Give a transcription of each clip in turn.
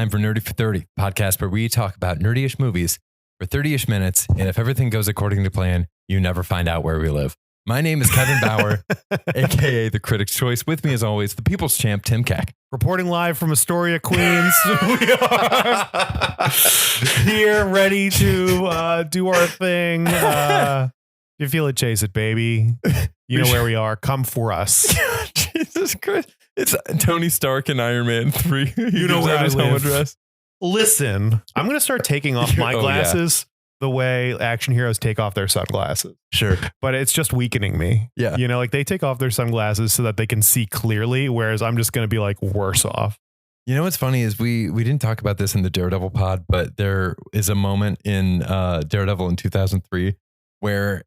time for Nerdy for 30, podcast where we talk about nerdy-ish movies for 30-ish minutes, and if everything goes according to plan, you never find out where we live. My name is Kevin Bauer, a.k.a. the Critic's Choice. With me, as always, the People's Champ, Tim Keck. Reporting live from Astoria, Queens. We are here ready to do our thing. If you feel it, chase it, baby. You know where we are. Come for us. Jesus Christ. It's Tony Stark and Iron Man 3. You know where I live. Listen, I'm going to start taking off my glasses the way action heroes take off their sunglasses. Sure. But it's just weakening me. Yeah. You know, like they take off their sunglasses so that they can see clearly, whereas I'm just going to be like worse off. You know what's funny is we didn't talk about this in the Daredevil pod, but there is a moment in Daredevil in 2003 where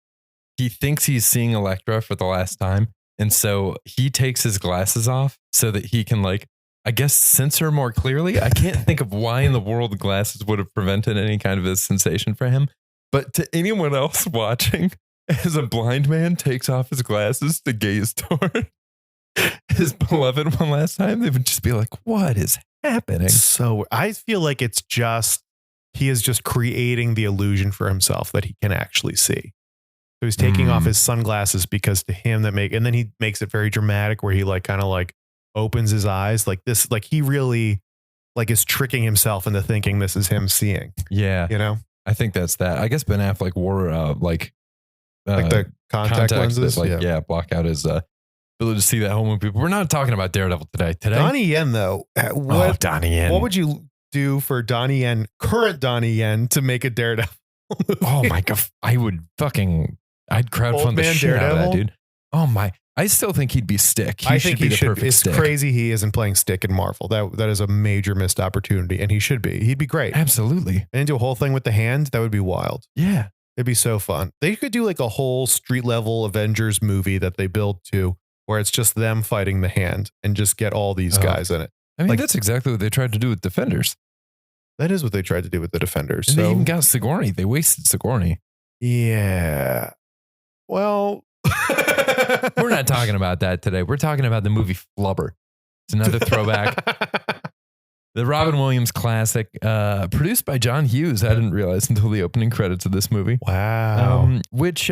he thinks he's seeing Elektra for the last time. And so he takes his glasses off so that he can, like, I guess, sense her more clearly. I can't think of why in the world the glasses would have prevented any kind of a sensation for him. But to anyone else watching, as a blind man takes off his glasses to gaze toward his beloved one last time, they would just be like, what is happening? So I feel like it's just, he is just creating the illusion for himself that he can actually see. So he's taking off his sunglasses because to him and then he makes it very dramatic where he like kind of like opens his eyes like this, like he really like is tricking himself into thinking this is him seeing. Yeah. You know, I think that's that. I guess Ben Affleck wore like the contact lenses. That, block out his ability to see that whole movie. But we're not talking about Daredevil today. Donnie Yen though. Donnie Yen. What would you do for Donnie Yen, current Donnie Yen, to make a Daredevil movie? Oh my God. I'd crowdfund the shit out of that, dude. Oh my. I still think he'd be Stick. I think he should. It's Stick. crazy he isn't playing Stick in Marvel. That is a major missed opportunity, and he should be. He'd be great. Absolutely. And do a whole thing with the hand. That would be wild. Yeah. It'd be so fun. They could do like a whole street level Avengers movie that they build to where it's just them fighting the hand and just get all these guys in it. I mean, like, that's exactly what they tried to do with Defenders. That is what they tried to do with the Defenders. And they even got Sigourney. They wasted Sigourney. Yeah. Well, we're not talking about that today. We're talking about the movie Flubber. It's another throwback. The Robin Williams classic, produced by John Hughes. I didn't realize until the opening credits of this movie. Wow. Which,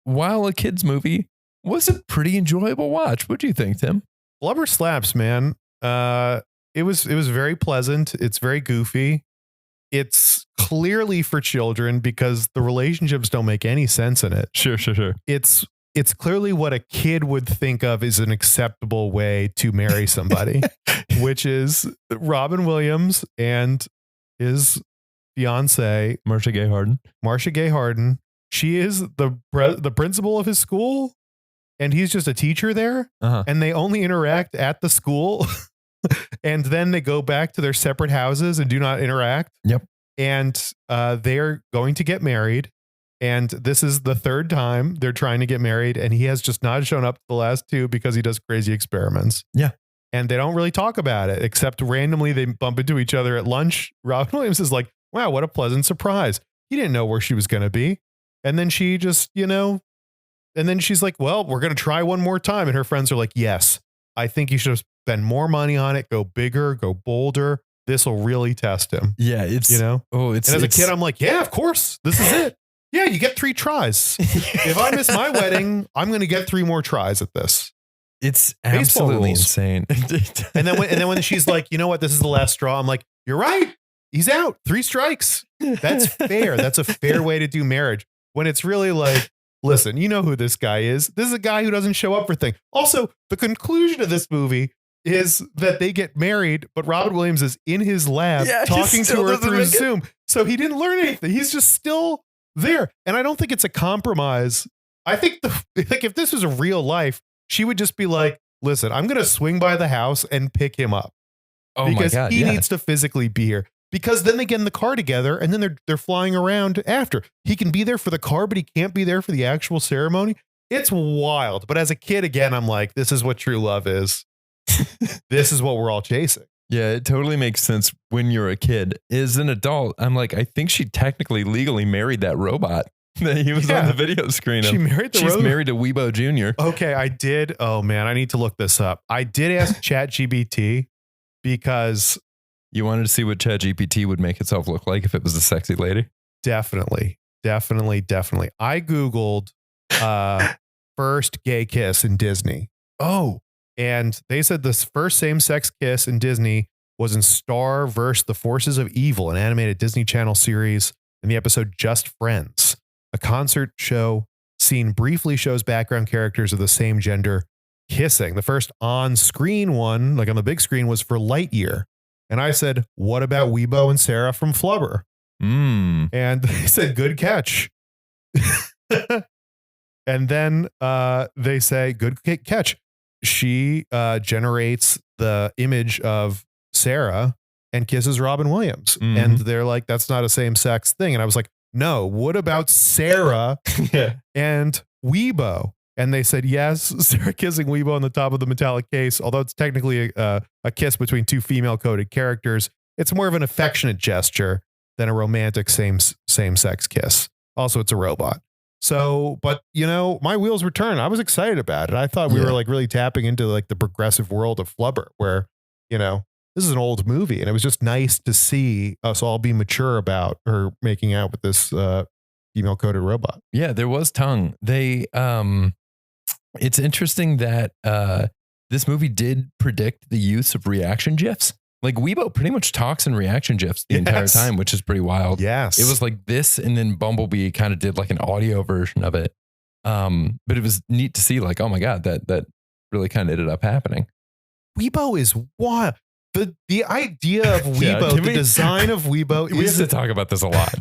while a kid's movie, was a pretty enjoyable watch. What do you think, Tim? Flubber slaps, man. It was very pleasant. It's very goofy. It's clearly for children because the relationships don't make any sense in it. Sure. It's clearly what a kid would think of as an acceptable way to marry somebody, which is Robin Williams and his fiance, Marcia Gay Harden. She is the principal of his school, and he's just a teacher there. And they only interact at the school. And then they go back to their separate houses and do not interact. Yep. And they're going to get married. And this is the third time they're trying to get married. And he has just not shown up to the last two because he does crazy experiments. Yeah. And they don't really talk about it, except randomly they bump into each other at lunch. Robin Williams is like, wow, what a pleasant surprise. He didn't know where she was going to be. And then she just, and then she's like, well, we're going to try one more time. And her friends are like, yes, I think you should spend more money on it. Go bigger, go bolder. This will really test him. Yeah. It's, and as a kid, I'm like, yeah, of course. This is it. Yeah. You get 3 tries. If I miss my wedding, I'm going to get 3 more tries at this. It's absolutely insane. and then when she's like, you know what? This is the last straw. I'm like, you're right. He's out. 3 strikes. That's fair. That's a fair way to do marriage. When it's really like, listen, you know who this guy is. This is a guy who doesn't show up for things. Also, the conclusion of this movie is that they get married, but Robin Williams is in his lab talking to her through Zoom. So he didn't learn anything. He's just still there. And I don't think it's a compromise. I think if this was a real life, she would just be like, listen, I'm going to swing by the house and pick him up. Oh because my God, he needs to physically be here. Because then they get in the car together and then they're flying around after. He can be there for the car, but he can't be there for the actual ceremony. It's wild. But as a kid, again, I'm like, this is what true love is. This is what we're all chasing. Yeah, it totally makes sense when you're a kid. As an adult, I'm like, I think she technically legally married that robot that he was on the video screen. She married the robot? She's married to Weibo Jr. Okay, I did. Oh man, I need to look this up. I did ask ChatGPT because You wanted to see what ChatGPT would make itself look like if it was a sexy lady? Definitely. I Googled first gay kiss in Disney. Oh, And they said this first same-sex kiss in Disney was in Star vs. the Forces of Evil, an animated Disney Channel series, in the episode Just Friends. A concert show scene briefly shows background characters of the same gender kissing. The first on-screen one, like on the big screen, was for Lightyear. And I said, what about Weibo and Sarah from Flubber? And they said, good catch. And then they say, good catch. She generates the image of Sarah and kisses Robin Williams. And they're like, that's not a same-sex thing. And I was like, no, what about Sarah and Weibo? And they said, yes, Sarah kissing Weibo on the top of the metallic case. Although it's technically a kiss between two female-coded characters, it's more of an affectionate gesture than a romantic same-sex kiss. Also, it's a robot. So, but you know, my wheels were turning. I was excited about it. I thought we were like really tapping into like the progressive world of Flubber, where, you know, this is an old movie, and it was just nice to see us all be mature about her making out with this female coded robot. Yeah, there was tongue. They, it's interesting that this movie did predict the use of reaction GIFs. Like Weibo pretty much talks in reaction GIFs the entire time, which is pretty wild. Yes. It was like this, and then Bumblebee kind of did like an audio version of it. But it was neat to see like, oh my God, that really kind of ended up happening. Weibo is wild. The idea of Weibo, the design of Weibo. We have to talk about this a lot.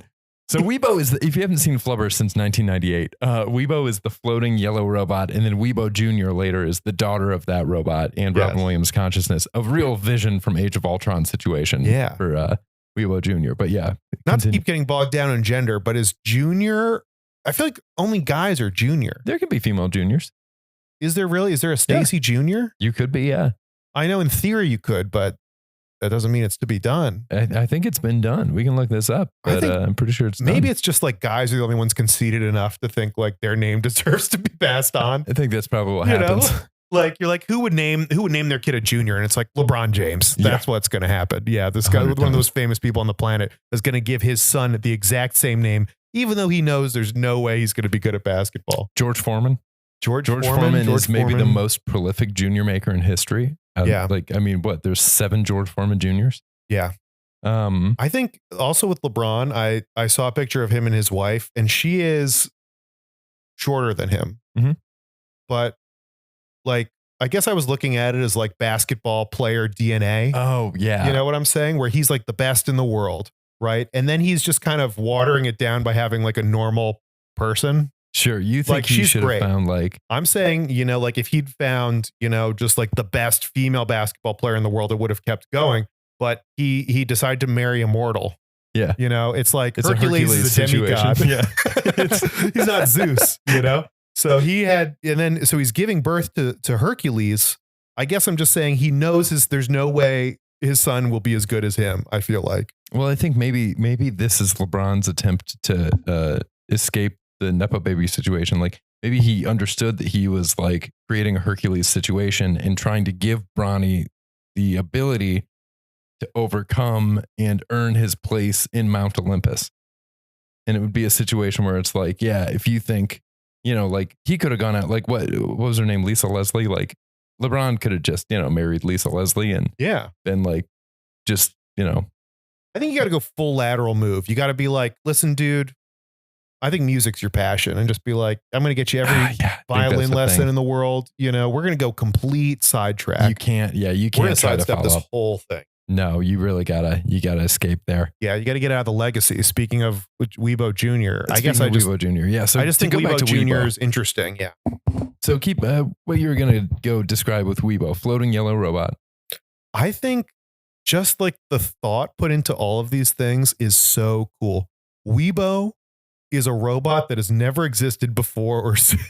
So Weibo is, if you haven't seen Flubber since 1998, Weibo is the floating yellow robot, and then Weibo Jr. later is the daughter of that robot and Robin Williams' consciousness, a real vision from Age of Ultron situation for Weibo Jr. But yeah. Not to keep getting bogged down in gender, but is Junior, I feel like only guys are Junior. There can be female juniors. Is there really? Is there a Stacy Jr.? You could be, yeah. I know in theory you could, but that doesn't mean it's to be done. I think it's been done. We can look this up, but I'm pretty sure it's done. Maybe it's just like guys are the only ones conceited enough to think like their name deserves to be passed on. I think that's probably what happens. Know? Like you're like, who would name their kid a junior? And it's like LeBron James. That's what's going to happen. Yeah, this guy, 100%. One of those famous people on the planet, is going to give his son the exact same name, even though he knows there's no way he's going to be good at basketball. George Foreman. George Foreman is maybe the most prolific junior maker in history. Like, I mean, there's 7 George Foreman juniors. Yeah. I think also with LeBron, I saw a picture of him and his wife, and she is shorter than him. But like, I guess I was looking at it as like basketball player DNA. Oh, yeah. You know what I'm saying? Where he's like the best in the world, right? And then he's just kind of watering it down by having like a normal person. Sure. You think like he should have found like, I'm saying, you know, like if he'd found, you know, just like the best female basketball player in the world, it would have kept going. But he decided to marry a mortal. Yeah. You know, it's like Hercules is a demigod. Yeah. He's not Zeus, you know? So he's giving birth to Hercules. I guess I'm just saying he knows there's no way his son will be as good as him, I feel like. Well, I think maybe this is LeBron's attempt to escape the Nepo baby situation. Like maybe he understood that he was like creating a Hercules situation and trying to give Bronny the ability to overcome and earn his place in Mount Olympus. And it would be a situation where it's like, yeah, if you think, you know, like he could have gone out, like what was her name? Lisa Leslie. Like LeBron could have just, you know, married Lisa Leslie and been like, just, you know, I think you got to go full lateral move. You got to be like, listen, dude, I think music's your passion, and just be like, I'm going to get you every violin lesson in the world. You know, we're going to go complete sidetrack. You can't try to sidestep this whole thing. No, you really gotta escape there. Yeah, you got to get out of the legacy. Speaking of Weibo Jr., Weibo Jr. Yeah, so I just think Weibo Jr. is interesting. Yeah. So keep what you were gonna go describe with Weibo, floating yellow robot. I think just like the thought put into all of these things is so cool. Weibo is a robot that has never existed before or since,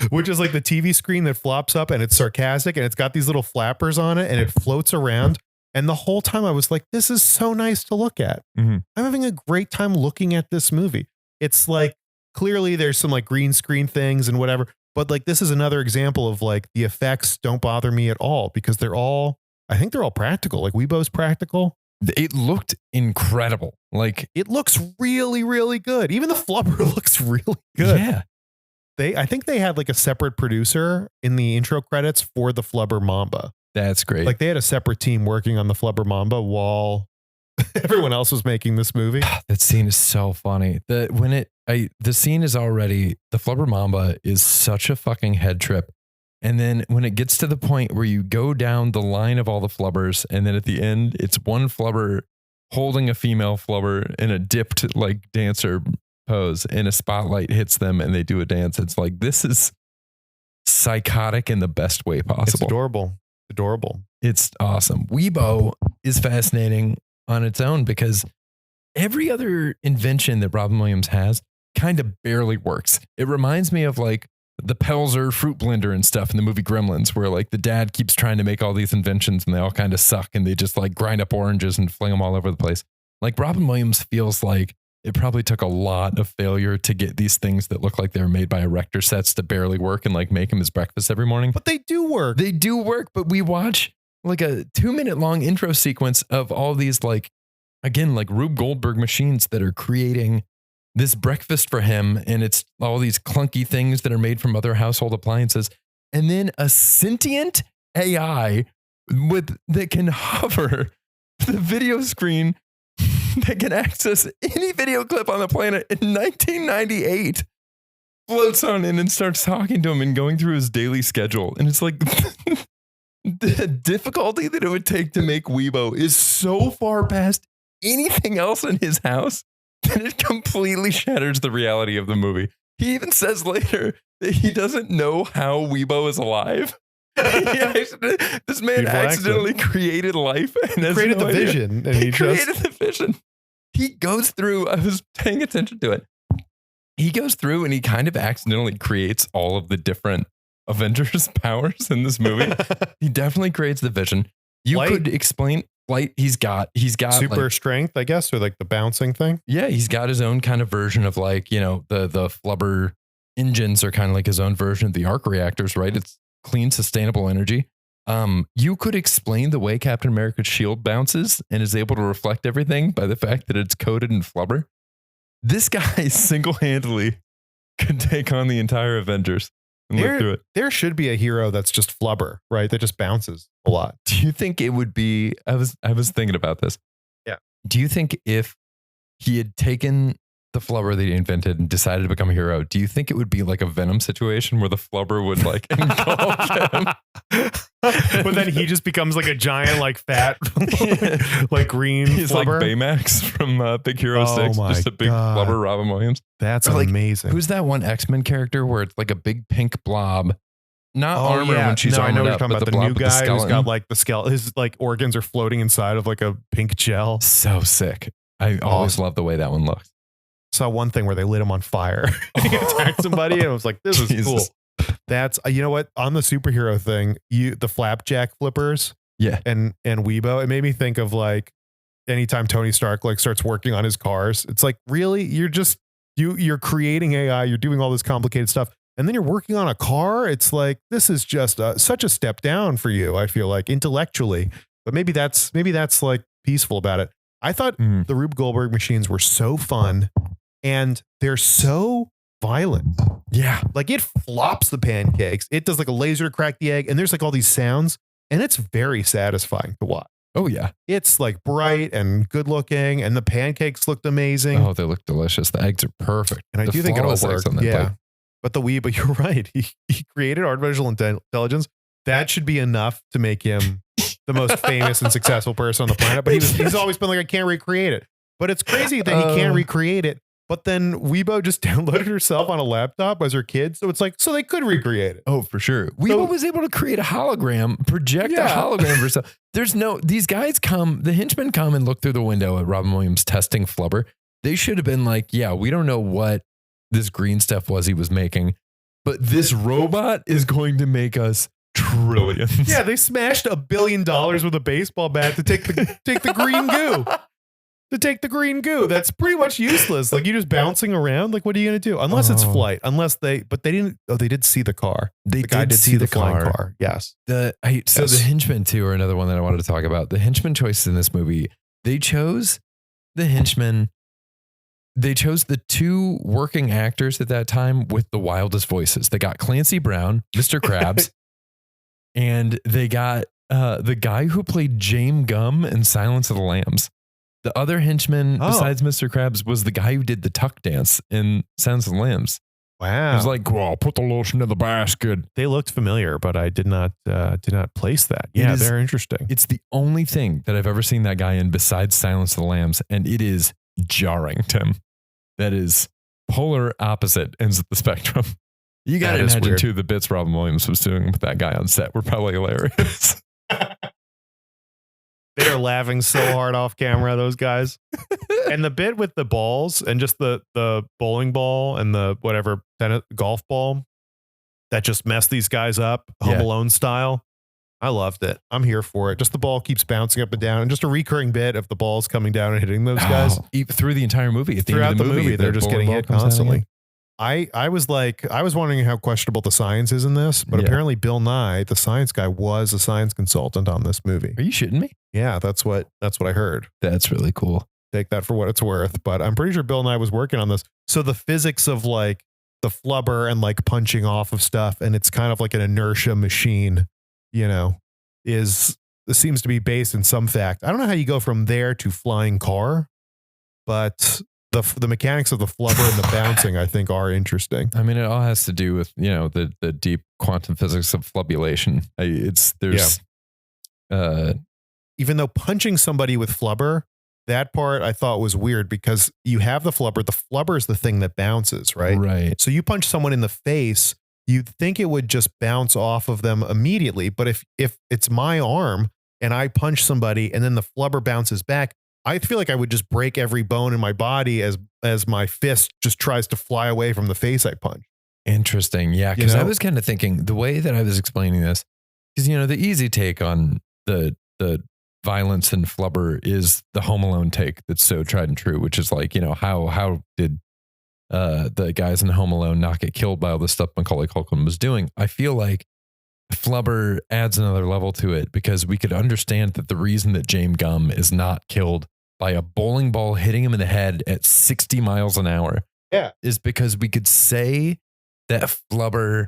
which is like the TV screen that flops up and it's sarcastic and it's got these little flappers on it and it floats around. And the whole time I was like, this is so nice to look at. I'm having a great time looking at this movie. It's like, clearly there's some like green screen things and whatever, but like, this is another example of like the effects don't bother me at all because they're all I think they're all practical. Like Weibo's practical. It looked incredible. Like it looks really, really good. Even the Flubber looks really good. Yeah. I think they had like a separate producer in the intro credits for the Flubber Mamba. That's great. Like they had a separate team working on the Flubber Mamba while everyone else was making this movie. That scene is so funny. The scene is already, the Flubber Mamba is such a fucking head trip. And then when it gets to the point where you go down the line of all the Flubbers, and then at the end, it's one Flubber holding a female Flubber in a dipped like dancer pose, and a spotlight hits them and they do a dance. It's like, this is psychotic in the best way possible. It's adorable. Adorable. It's awesome. Weibo is fascinating on its own because every other invention that Robin Williams has kind of barely works. It reminds me of like the Pelzer fruit blender and stuff in the movie Gremlins, where like the dad keeps trying to make all these inventions and they all kind of suck and they just like grind up oranges and fling them all over the place. Like Robin Williams feels like it probably took a lot of failure to get these things that look like they were made by erector sets to barely work and like make him his breakfast every morning. But they do work. They do work, but we watch like a 2-minute long intro sequence of all these like, again, like Rube Goldberg machines that are creating this breakfast for him. And it's all these clunky things that are made from other household appliances. And then a sentient AI that can hover the video screen that can access any video clip on the planet in 1998 floats on in and starts talking to him and going through his daily schedule. And it's like the difficulty that it would take to make Weibo is so far past anything else in his house that it completely shatters the reality of the movie. He even says later that he doesn't know how Weibo is alive. This man accidentally created life and created the vision. And he created the vision. He goes through, I was paying attention to it. He goes through and he kind of accidentally creates all of the different Avengers powers in this movie. He definitely creates the vision. You could explain Flight. He's got super like, strength, I guess, or like the bouncing thing. Yeah, he's got his own kind of version of like, you know, the Flubber engines are kind of like his own version of the arc reactors, right? It's clean, sustainable energy. You could explain the way Captain America's shield bounces and is able to reflect everything by the fact that it's coated in Flubber. This guy single-handedly could take on the entire Avengers and look through it. There should be a hero that's just Flubber, right? That just bounces a lot. Do you think it would be, I was thinking about this. Yeah. Do you think if he had taken the Flubber that he invented and decided to become a hero, do you think it would be like a Venom situation where the Flubber would like engulf him? But then he just becomes like a giant, like fat, like green He's Flubber. Like Baymax from Big Hero 6, just a big Flubber Robin Williams. That's like, amazing. Who's that one X-Men character where it's like a big pink blob? Not armor when she's I know armored what up, you're talking about. but The new guy who's skeleton. got like the skeleton. His like organs are floating inside of like a pink gel. So sick. I always love the way that one looks. Saw one thing where they lit him on fire. He attacked somebody and I was like, this is cool. That's, you know what, on the superhero thing, the flapjack flippers and Weibo, it made me think of like anytime Tony Stark like starts working on his cars, it's like, really, you're creating AI, you're doing all this complicated stuff, and then you're working on a car. It's like, this is just such a step down for you, I feel like, intellectually. But maybe that's like peaceful about it. I thought the Rube Goldberg machines were so fun and they're so violent. Yeah. Like it flops the pancakes. It does like a laser to crack the egg. And there's like all these sounds and it's very satisfying to watch. Oh yeah. It's like bright and good looking and the pancakes looked amazing. Oh, they look delicious. The eggs are perfect. And I do think it'll work. Yeah. Plate. But but you're right. He created artificial intelligence. That should be enough to make him the most famous and successful person on the planet. But he's always been like, I can't recreate it. But it's crazy that he can't recreate it. But then Weibo just downloaded herself on a laptop as her kid. So it's like, so they could recreate it. Oh, for sure. Weibo was able to create a hologram, project a hologram for herself. These guys the henchmen come and look through the window at Robin Williams testing Flubber. They should have been like, yeah, we don't know what this green stuff was he was making, but this robot is going to make us trillions. Yeah, they smashed $1 billion with a baseball bat to take the green goo. to take the green goo. That's pretty much useless. Like, you're just bouncing around. Like, what are you going to do? Unless it's flight. But they didn't. Oh, they did see the car. The guy did see the flying car. Yes. The henchmen too are another one that I wanted to talk about. The henchman choices in this movie. They chose the henchmen. They chose the two working actors at that time with the wildest voices. They got Clancy Brown, Mr. Krabs, and they got the guy who played James Gumb in Silence of the Lambs. The other henchman besides Mr. Krabs was the guy who did the tuck dance in Silence of the Lambs. Wow. He was like, well, put the lotion in the basket. They looked familiar, but I did not place that. Yeah, they're interesting. It's the only thing that I've ever seen that guy in besides Silence of the Lambs, and it is jarring, Tim. That is polar opposite ends of the spectrum. You got to imagine, too, the bits Robin Williams was doing with that guy on set were probably hilarious. They're laughing so hard off camera, those guys. And the bit with the balls and just the bowling ball and the whatever golf ball that just messed these guys up, Home Alone style. I loved it. I'm here for it. Just the ball keeps bouncing up and down, and just a recurring bit of the balls coming down and hitting those guys through the entire movie. Throughout the movie, they're just getting hit constantly. I was wondering how questionable the science is in this, but apparently Bill Nye, the science guy, was a science consultant on this movie. Are you shitting me? Yeah, that's what I heard. That's really cool. Take that for what it's worth. But I'm pretty sure Bill Nye was working on this. So the physics of like the flubber and like punching off of stuff, and it's kind of like an inertia machine, seems to be based in some fact. I don't know how you go from there to flying car, but the mechanics of the flubber and the bouncing, I think, are interesting. I mean, it all has to do with, the deep quantum physics of flubulation. Even though punching somebody with flubber, that part I thought was weird because you have the flubber. The flubber is the thing that bounces, right? Right. So you punch someone in the face, you'd think it would just bounce off of them immediately. But if it's my arm and I punch somebody and then the flubber bounces back, I feel like I would just break every bone in my body as my fist just tries to fly away from the face I punch. Interesting. Yeah. Because I was kind of thinking the way that I was explaining this, because, the easy take on the violence and flubber is the Home Alone take that's so tried and true, which is like, how did the guys in Home Alone not get killed by all the stuff Macaulay Culkin was doing? I feel like flubber adds another level to it because we could understand that the reason that James Gumb is not killed by a bowling ball hitting him in the head at 60 miles an hour is because we could say that flubber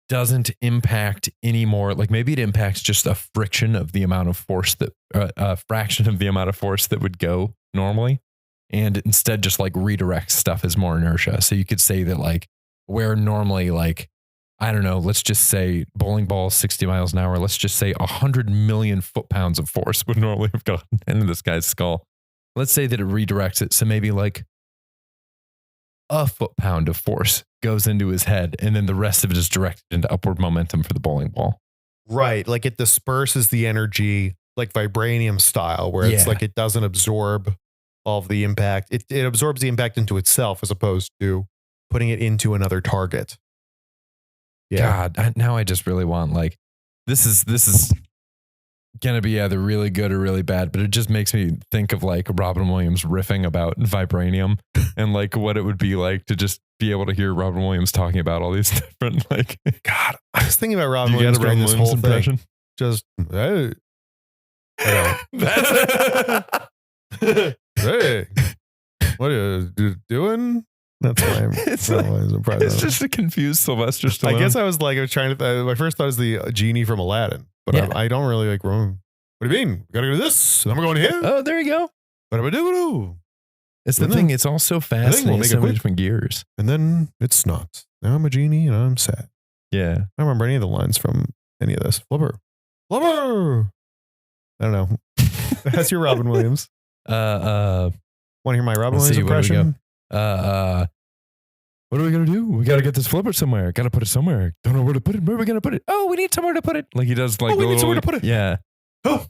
doesn't impact anymore. Like maybe it impacts just a friction of the amount of force that a fraction of the amount of force that would go normally. And instead just like redirects stuff as more inertia. So you could say that like where normally like, I don't know, let's just say bowling ball 60 miles an hour. Let's just say 100 million foot-pounds of force would normally have gone into this guy's skull. Let's say that it redirects it. So maybe like a foot-pound of force goes into his head and then the rest of it is directed into upward momentum for the bowling ball. Right. Like it disperses the energy like vibranium style where it's like it doesn't absorb all of the impact. It absorbs the impact into itself as opposed to putting it into another target. Yeah. God, now I just really want like, this is going to be either really good or really bad, but it just makes me think of like Robin Williams riffing about vibranium and like what it would be like to just be able to hear Robin Williams talking about all these different like, God, I was thinking about Robin Williams during this whole impression. Just, hey, hey, what are you doing? That's why it's just a confused Sylvester Stallone. I guess I was trying to. My first thought was the genie from Aladdin, but I don't really like. What do you mean? We gotta go to this. And then we're going here. Oh, there you go. What do I do? It's the thing. It's all so fast. We'll make so many different gears. And then it's not. Now I'm a genie and I'm sad. Yeah. I don't remember any of the lines from any of this. Flubber. I don't know. That's your Robin Williams. Want to hear my Robin Williams impression? What are we gonna do? We gotta get this flubber somewhere. Gotta put it somewhere. Don't know where to put it. Where are we gonna put it? Oh, we need somewhere to put it. Like he does. Like we need somewhere to put it. Yeah. Oh,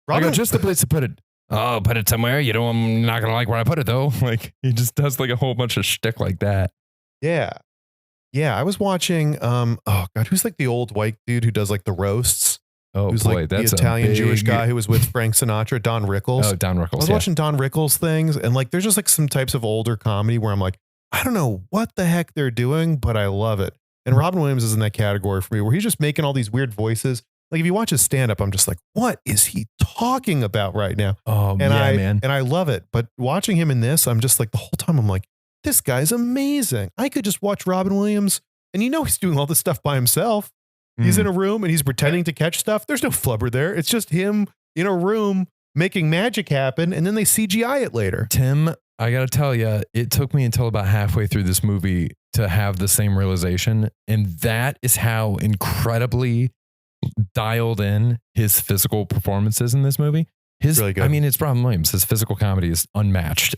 Robin. I got just the place to put it. Oh, put it somewhere. I'm not gonna like where I put it though. Like he just does like a whole bunch of shtick like that. Yeah. Yeah. I was watching. Oh God, who's like the old white dude who does like the roasts? Oh who's boy, like the that's Italian a Jewish big- guy who was with Frank Sinatra, Don Rickles. Oh, Don Rickles. I was yeah. watching Don Rickles things, and like there's just like some types of older comedy where I'm like, I don't know what the heck they're doing, but I love it. And Robin Williams is in that category for me, where he's just making all these weird voices. Like if you watch his stand up, I'm just like, what is he talking about right now? Oh And yeah, man. and I love it. But watching him in this, I'm just like the whole time I'm like, this guy's amazing. I could just watch Robin Williams, and he's doing all this stuff by himself. He's in a room and he's pretending to catch stuff. There's no Flubber there. It's just him in a room making magic happen, and then they CGI it later. Tim, I got to tell you, it took me until about halfway through this movie to have the same realization. And that is how incredibly dialed in his physical performances in this movie. Really good. I mean, it's Robin Williams. His physical comedy is unmatched.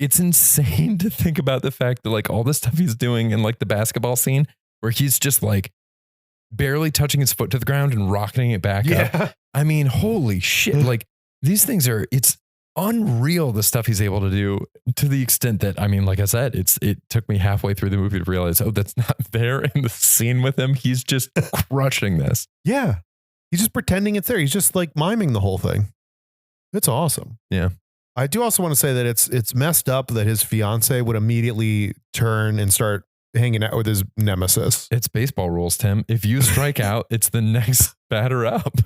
It's insane to think about the fact that like all the stuff he's doing in like the basketball scene where he's just like barely touching his foot to the ground and rocketing it back up. I mean, holy shit. Like these things it's unreal, the stuff he's able to do, to the extent that, I mean, like I said, it took me halfway through the movie to realize, oh, that's not there in the scene with him. He's just crushing this. Yeah. He's just pretending it's there. He's just like miming the whole thing. It's awesome. Yeah. I do also want to say that it's messed up that his fiance would immediately turn and start hanging out with his nemesis. It's baseball rules, Tim. If you strike out, it's the next batter up.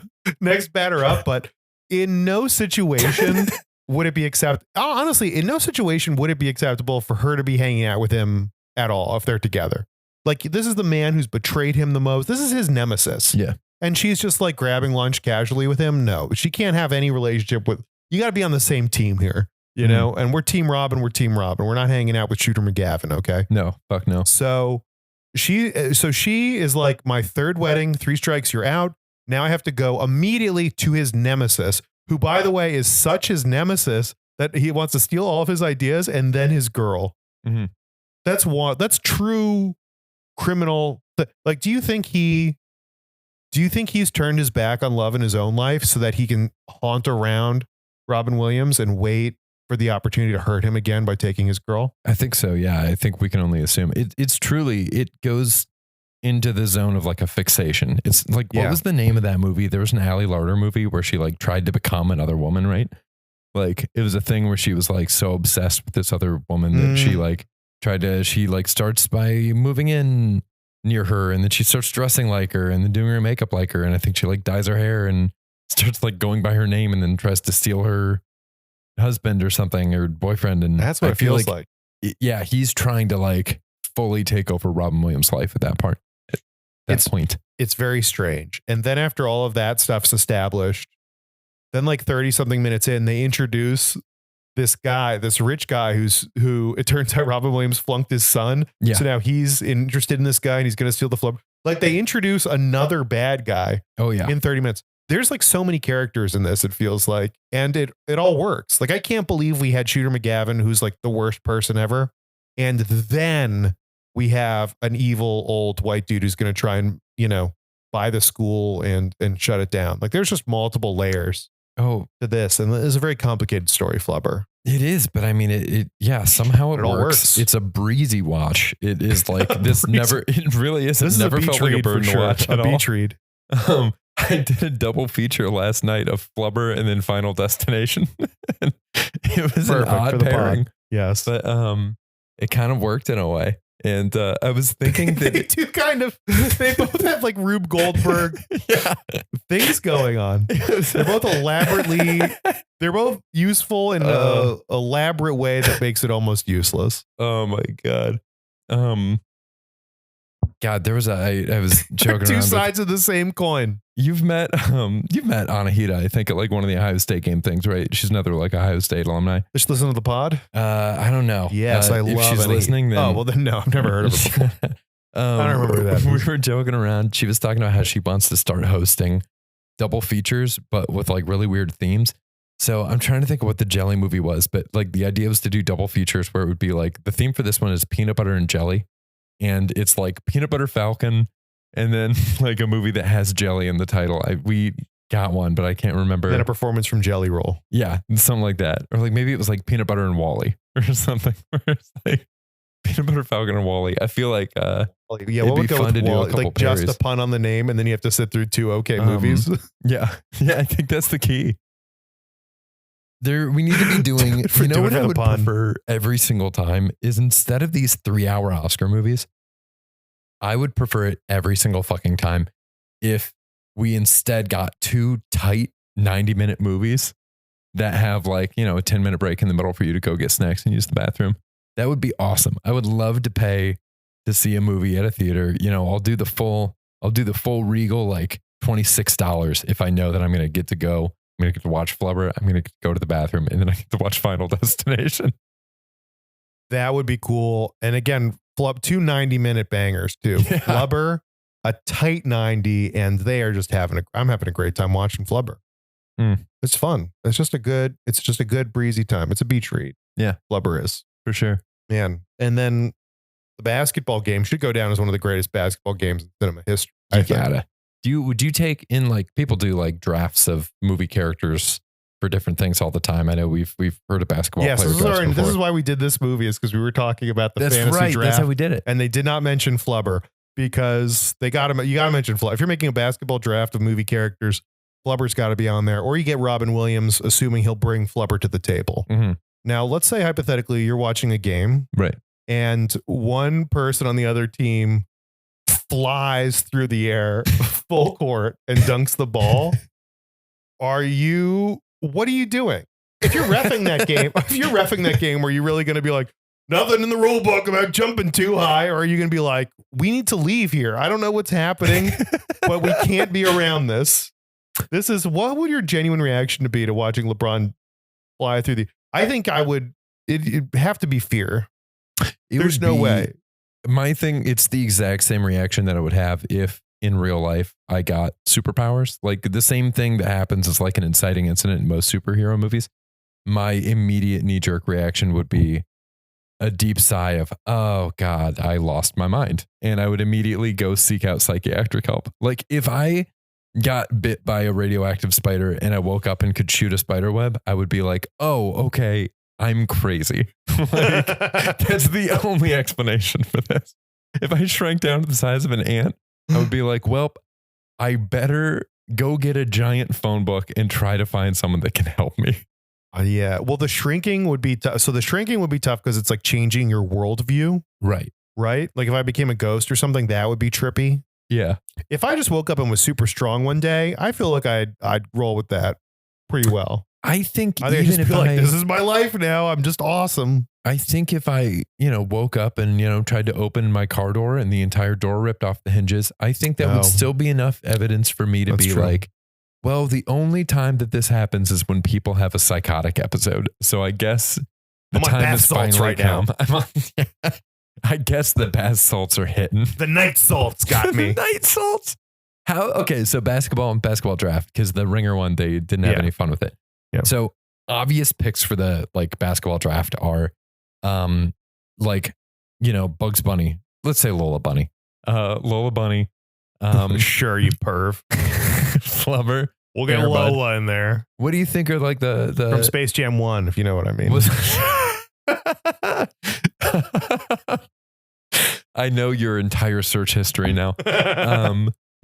Next batter up, but in no situation would it be acceptable. Honestly, in no situation would it be acceptable for her to be hanging out with him at all if they're together. Like, this is the man who's betrayed him the most. This is his nemesis. Yeah. And she's just like grabbing lunch casually with him. No, she can't have any relationship with, you got to be on the same team here, you know? And we're Team Robin. We're Team Robin. We're not hanging out with Shooter McGavin. Okay. No, fuck no. So she is like, my third wedding, 3 strikes, you're out. Now I have to go immediately to his nemesis, who, by the way, is such his nemesis that he wants to steal all of his ideas and then his girl. Mm-hmm. That's true criminal. Like, do you think he's turned his back on love in his own life so that he can haunt around Robin Williams and wait for the opportunity to hurt him again by taking his girl? I think so. Yeah. I think we can only assume it's truly, it goes into the zone of like a fixation. It's like, what was the name of that movie? There was an Ali Larter movie where she like tried to become another woman, right? Like it was a thing where she was like so obsessed with this other woman that she like starts by moving in near her, and then she starts dressing like her and then doing her makeup like her. And I think she like dyes her hair and starts like going by her name and then tries to steal her husband or something, or boyfriend. And that's what I it feel feels like. Yeah, he's trying to like fully take over Robin Williams' life at that part. At that point. It's very strange. And then after all of that stuff's established, then like 30 something minutes in, they introduce this guy, this rich guy who it turns out Robin Williams flunked his son. Yeah. So now he's interested in this guy and he's going to steal the flub. Like they introduce another bad guy. Oh yeah. In 30 minutes. There's like so many characters in this, it feels like, and it all works. Like I can't believe we had Shooter McGavin, who's like the worst person ever. And then we have an evil old white dude who's going to try and, buy the school and shut it down. Like there's just multiple layers to this. And it's a very complicated story, Flubber. It is, but I mean, somehow it all works. It's a breezy watch. It is like this it really is. This never is a felt like a burden to watch at a all. beach read. I did a double feature last night of Flubber and then Final Destination. It was an odd pairing. Yes. But it kind of worked in a way. And I was thinking that they both have like Rube Goldberg things going on. They're both useful in an elaborate way that makes it almost useless. Oh my God. God, there was I was joking two around sides of the same coin. You've met Anahita, I think, at like one of the Ohio State game things, right? She's another like Ohio State alumni. Does she listen to the pod? I don't know. Yes, I love if she's Anahita. listening. Then, well then no, I've never heard of her before. I don't remember that. We were joking around. She was talking about how she wants to start hosting double features, but with like really weird themes. So I'm trying to think of what the jelly movie was, but like the idea was to do double features where it would be like the theme for this one is peanut butter and jelly. And it's like Peanut Butter Falcon and then like a movie that has jelly in the title. We got one, but I can't remember. Then a performance from Jelly Roll. Yeah, something like that. Or like maybe it was like Peanut Butter and Wally or something. Where it's like Peanut Butter Falcon and Wally. I feel like Yeah, It'd what would be go fun with to do a Wall-E? couple Like just parries. a pun on the name, and then you have to sit through 2 okay movies. Yeah. Yeah, I think that's the key. We need to be doing, For you know doing what for I the would pun. prefer every single time is instead of these 3-hour Oscar movies, I would prefer it every single fucking time if we instead got 2 tight 90-minute movies that have like, a 10-minute break in the middle for you to go get snacks and use the bathroom. That would be awesome. I would love to pay to see a movie at a theater. I'll do the full Regal, like $26 if I know that I'm going to get to go. I'm going to get to watch Flubber. I'm going to go to the bathroom, and then I get to watch Final Destination. That would be cool. And again, two 90-minute bangers too. Yeah. Flubber, a tight 90, and they are just I'm having a great time watching Flubber. It's fun. It's just a good breezy time. It's a beach read. Yeah. Flubber is. For sure. Man. And then the basketball game should go down as one of the greatest basketball games in cinema history. I gotta. Would you take in, like, people do like drafts of movie characters for different things all the time? I know we've heard of basketball. Yes, players this is why we did this movie, is because we were talking about the fantasy draft. That's how we did it. And they did not mention Flubber because you got to mention Flubber. If you're making a basketball draft of movie characters, Flubber's got to be on there, or you get Robin Williams, assuming he'll bring Flubber to the table. Mm-hmm. Now, let's say hypothetically you're watching a game, right? And one person on the other team flies through the air full court and dunks the ball. What are you doing? If you're reffing that game, are you really going to be like, nothing in the rule book about jumping too high? Or are you going to be like, we need to leave here? I don't know what's happening, but we can't be around this. What would your genuine reaction to be to watching LeBron fly through I think it'd have to be fear. There's no way. My thing, it's the exact same reaction that I would have if in real life I got superpowers. Like the same thing that happens is like an inciting incident in most superhero movies. My immediate knee-jerk reaction would be a deep sigh of, oh God, I lost my mind. And I would immediately go seek out psychiatric help. Like if I got bit by a radioactive spider and I woke up and could shoot a spider web, I would be like, oh, okay, I'm crazy. Like, that's the only explanation for this. If I shrank down to the size of an ant, I would be like, well, I better go get a giant phone book and try to find someone that can help me. Yeah. Well, the shrinking would be tough. So the shrinking would be tough because it's like changing your worldview. Right. Right. Like if I became a ghost or something, that would be trippy. Yeah. If I just woke up and was super strong one day, I feel like I'd roll with that pretty well. I think I just feel like this is my life now. I'm just awesome. I think if I, woke up and, tried to open my car door and the entire door ripped off the hinges, I think that would still be enough evidence for me to be true. Like, well, the only time that this happens is when people have a psychotic episode. So I guess the time is finally right now. I guess the bath salts are hitting. The night salts got me. Night salts. Okay, so basketball and basketball draft, because the Ringer one, they didn't have any fun with it. Yeah. So obvious picks for the basketball draft are Bugs Bunny. Let's say Lola Bunny. Lola Bunny. Sure, you perv. Flubber. We'll get Lola in there. What do you think are like the from Space Jam 1, if you know what I mean? I know your entire search history now.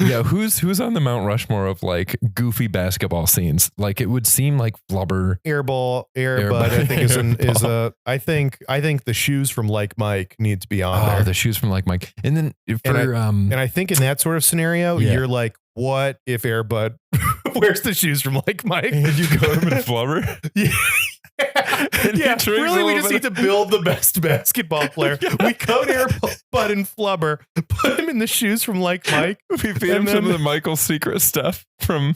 Yeah, who's on the Mount Rushmore of like goofy basketball scenes? Like it would seem like Flubber, Airbud. I think I think the shoes from Like Mike need to be on there. The shoes from Like Mike, and then and I think in that sort of scenario, you're like, what if Airbud wears the shoes from Like Mike? And you go to him in Flubber? Yeah. Really, we just need to build the best basketball player. We code Airbud and Flubber, put him in the shoes from Like Mike. We feed him some of the Michael's secret stuff from...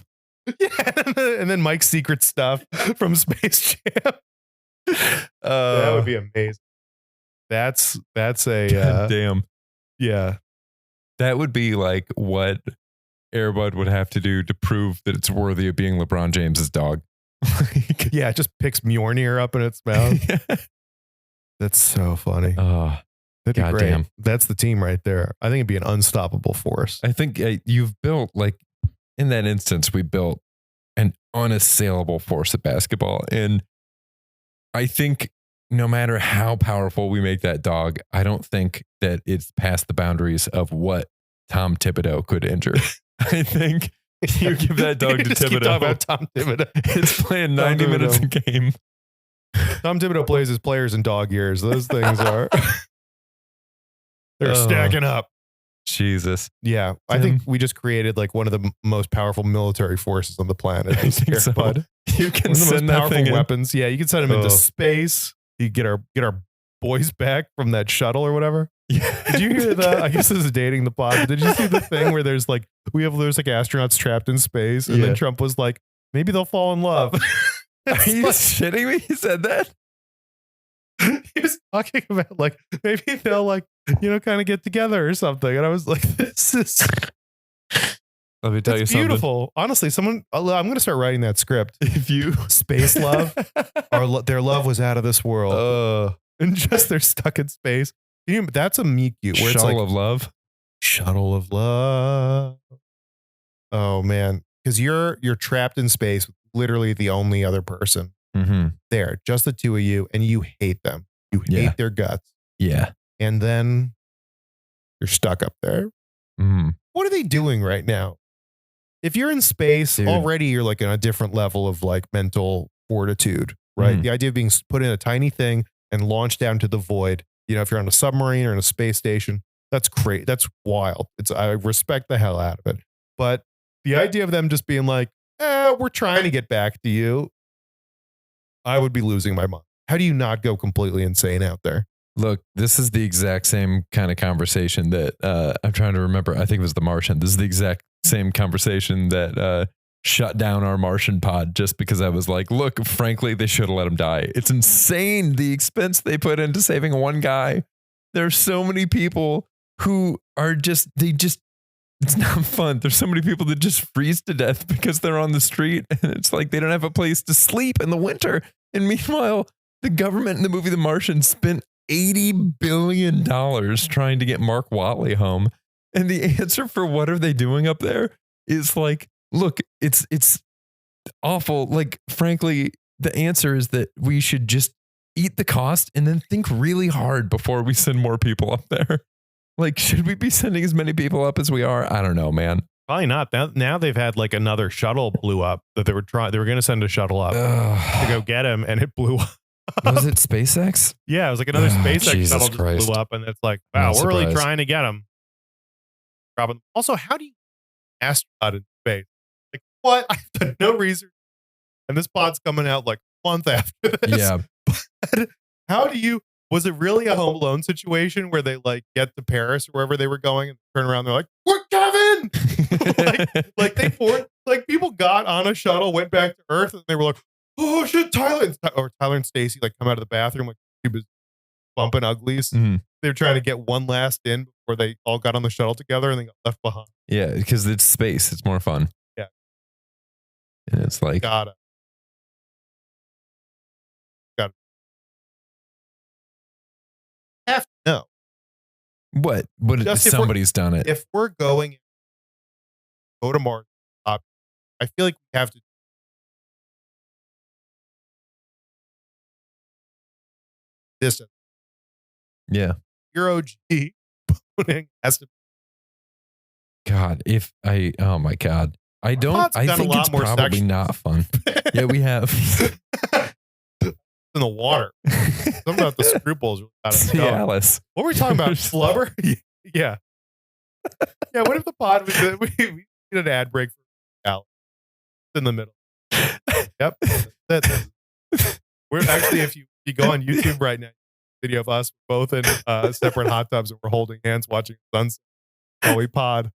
Yeah, and then Mike's secret stuff from Space Jam. That would be amazing. That's a... damn. Yeah. That would be like what Airbud would have to do to prove that it's worthy of being LeBron James's dog. Yeah, it just picks Mjolnir up in its mouth. That's so funny. That'd be great. Damn. That's the team right there. I think it'd be an unstoppable force. I think you've built, like, in that instance, we built an unassailable force of basketball. And I think no matter how powerful we make that dog, I don't think that it's past the boundaries of what Tom Thibodeau could injure. I think you give that dog to Just keep Thibodeau. talking about Tom Thibodeau. It's playing 90 minutes a game. Tom Thibodeau plays his players in dog years. Those things are they're stacking up. Jesus. Yeah, I think we just created like one of the most powerful military forces on the planet. I think so. Bud. You can One of the send most that powerful thing weapons. Yeah, you can send them into space. You get our boys back from that shuttle or whatever. Yeah. Did you hear that? I guess this is dating the pod. But did you see the thing where there's like astronauts trapped in space, and then Trump was like, maybe they'll fall in love. Are you shitting me? He said that? He was talking about like maybe they'll like kind of get together or something, and I was like, this is. Let me tell you something. Beautiful. Honestly, I'm going to start writing that script. If you space love, their love was out of this world, and just they're stuck in space. That's a meet cute where shuttle it's like of love. Shuttle of love. Oh man, because you're trapped in space with literally the only other person there, just the two of you, and you hate them. You hate their guts. Yeah, and then you're stuck up there. What are they doing right now? If you're in space, already you're like in a different level of like mental fortitude, right? The idea of being put in a tiny thing and launched down to the void. If you're on a submarine or in a space station, that's great. That's wild. I respect the hell out of it. But the idea of them just being like, we're trying to get back to you, I would be losing my mind. How do you not go completely insane out there? Look, this is the exact same kind of conversation that I'm trying to remember. I think it was The Martian. This is the exact same conversation that shut down our Martian pod just because I was like, look, frankly, they should have let him die. It's insane the expense they put into saving one guy. There's so many people who are it's not fun. There's so many people that just freeze to death because they're on the street, and it's like they don't have a place to sleep in the winter. And meanwhile, the government in the movie The Martian spent $80 billion trying to get Mark Watley home. And the answer for what are they doing up there is like, look, it's awful. Like, frankly, the answer is that we should just eat the cost and then think really hard before we send more people up there. Like, should we be sending as many people up as we are? I don't know, man. Probably not. Now they've had like another shuttle blew up that they were going to send a shuttle up to go get him, and it blew up. Was it SpaceX? Yeah, it was like another SpaceX Jesus shuttle just Christ. blew up, and it's like, wow, we're really trying to get him. Also, how do you astronaut in space? Like, what? I've done no research, and this pod's coming out like a month after this. Yeah. But how do you? Was it really a Home Alone situation where they like get to Paris or wherever they were going and turn around? They're like, "We're Kevin!" like they poured, like people got on a shuttle, went back to Earth, and they were like, "Oh shit, Tyler and Stacy like come out of the bathroom like she was bumping uglies." They were trying to get one last in before they all got on the shuttle together and they got left behind. Yeah, because it's space. It's more fun. Yeah. And it's like, Gotta. Have to know. What Just if somebody's done it? If we're go to Mars, I feel like we have to. This. Yeah. Zero G has to. God, oh my God. I think it's probably not fun. Yeah, we have. In the water. Something about the scruples. Cialis. What were we talking about? Flubber? Yeah. Yeah, what if the pod was we need an ad break for Cialis? It's in the middle. Yep. We're actually, if you go on YouTube right now, video of us both in separate hot tubs and we're holding hands watching sunset while we pod.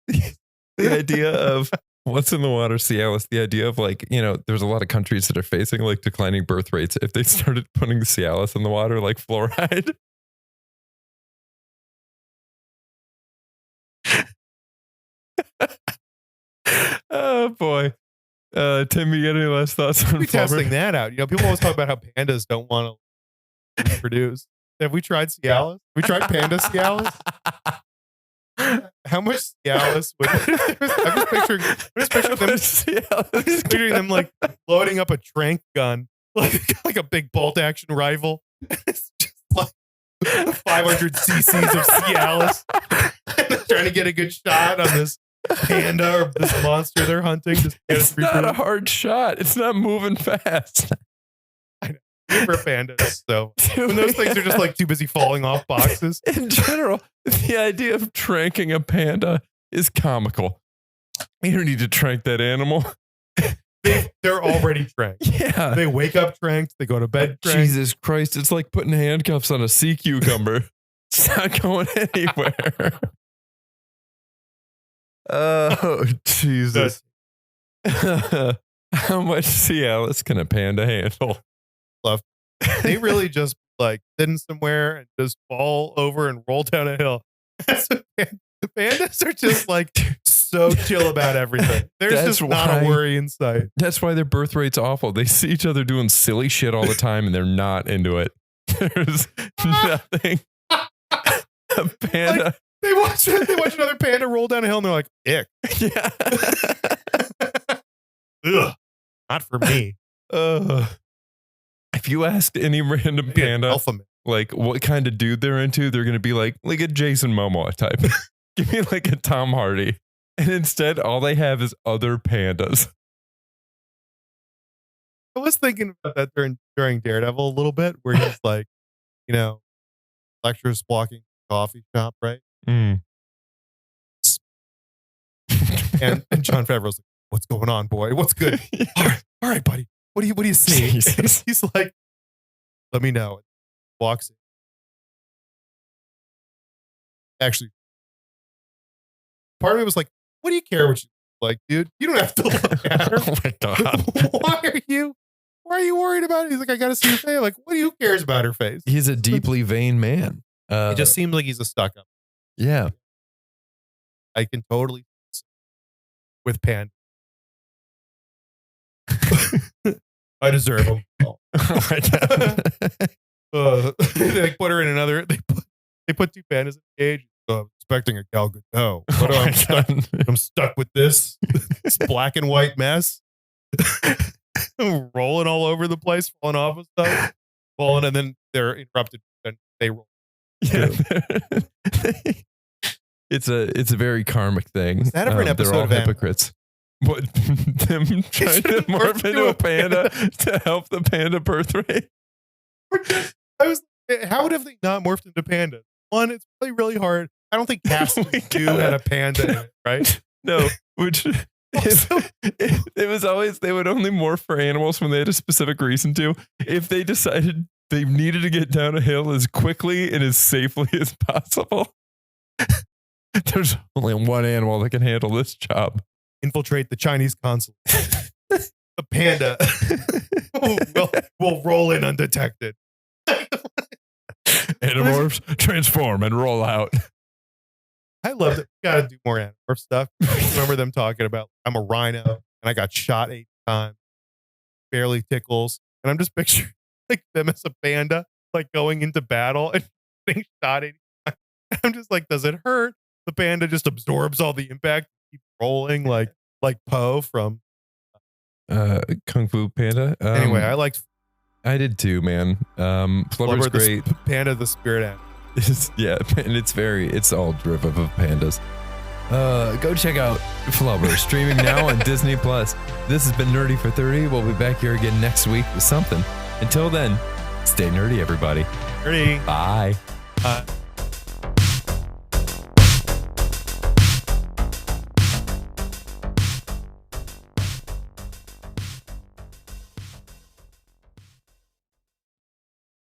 The idea of what's in the water, Cialis, the idea of like, there's a lot of countries that are facing like declining birth rates. If they started putting the Cialis in the water, like fluoride. Oh boy. Tim, you got any last thoughts on Flubber? Testing that out. People always talk about how pandas don't want to reproduce. Have we tried Cialis? We tried panda Cialis? How much Cialis would I'm just picturing them like loading up a trank gun like a big bolt action rifle. It's just like 500 cc's of Cialis. And they're trying to get a good shot on this panda or this monster they're hunting. It's not a hard shot. It's not moving fast. I know. For pandas. So when those things are just like too busy falling off boxes. In general, the idea of tranking a panda is comical. You don't need to trank that animal. They're already tranked. Yeah. They wake up tranked. They go to bed tranked. Jesus Christ. It's like putting handcuffs on a sea cucumber. It's not going anywhere. Oh, Jesus. How much Cialis can a panda handle? They really just like sit in somewhere and just fall over and roll down a hill. The pandas are just like so chill about everything. There's just not a worry in sight. That's why their birth rate's awful. They see each other doing silly shit all the time and they're not into it. There's nothing. A panda. Like, they watch another panda roll down a hill and they're like, ick. Yeah. Ugh, not for me. If you asked any random panda, like what kind of dude they're into, they're going to be like a Jason Momoa type. Give me like a Tom Hardy. And instead, all they have is other pandas. I was thinking about that during Daredevil a little bit, where he's like, lectures walking coffee shop, right? Mm. and Jon Favreau's like, "What's going on, boy? What's good? All right, buddy. What do you see?" He's like, "Let me know." Walks in. Actually, part of me was like, "What do you care what you like, dude? You don't have to look at her." Oh my God. Why are you worried about it? He's like, "I gotta see her face." Like, who cares about her face? He's a deeply vain man. It just seems like he's a stuck up. Yeah. I can totally with Pan. I deserve him. Oh my God. They put her in another. They put two pandas in a cage. Expecting a Gal Gadot. But I'm stuck with this black and white mess. Rolling all over the place, falling off of stuff, falling, and then they're interrupted and they roll. Yeah. It's a very karmic thing. Is that ever an episode they're all of hypocrites. What, them trying to morph into a panda to help the panda birth rate? How would have they not morphed into pandas? One, it's probably really hard. I don't think castles had a panda in it, right? No, which it was always, they would only morph for animals when they had a specific reason to. If they decided they needed to get down a hill as quickly and as safely as possible, there's only one animal that can handle this job. Infiltrate the Chinese consulate. The panda will roll in undetected. Animorphs transform and roll out. I loved it. Gotta do more Animorph stuff. I remember them talking about, I'm a rhino and I got shot 8 times. Barely tickles. And I'm just picturing like them as a panda, like going into battle and being shot 8 times. I'm just like, does it hurt? The panda just absorbs all the impact, keeps rolling like Po from Kung Fu Panda. Anyway, I did too, man. Flubber's great. Panda, the spirit animal. Yeah, and it's all derivative of pandas. Go check out Flubber, streaming now on Disney Plus. This has been Nerdy for 30. We'll be back here again next week with something. Until then, stay nerdy, everybody. Nerdy. Bye.